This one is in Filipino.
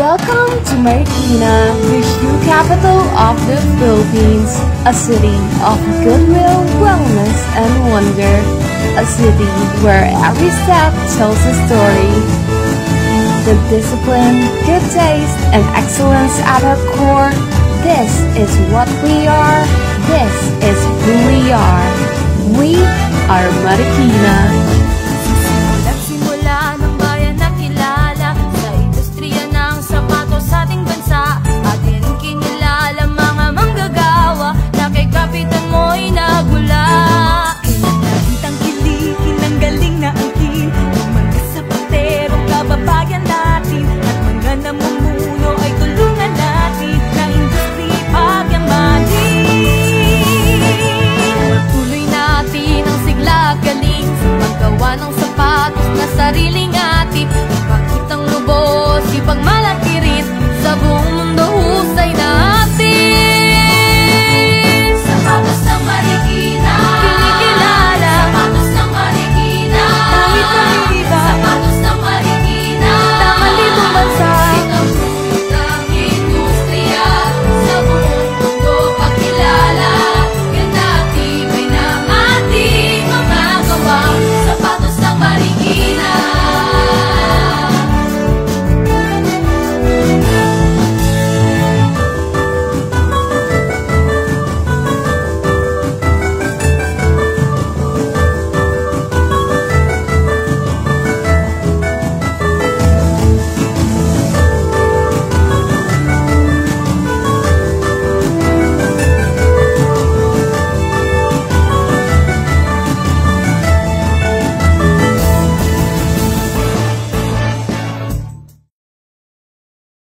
Welcome to Marikina, the true capital of the Philippines, a city of goodwill, wellness, and wonder. A city where every step tells a story. The discipline, good taste, and excellence at our core. This is what we are. This is who we are. We are Marikina. Simula ng bayan na kilala sa industriya ng sapatos sa ating bansa. Atin kinilala mga manggagawa na kay kapitan mo'y nagula.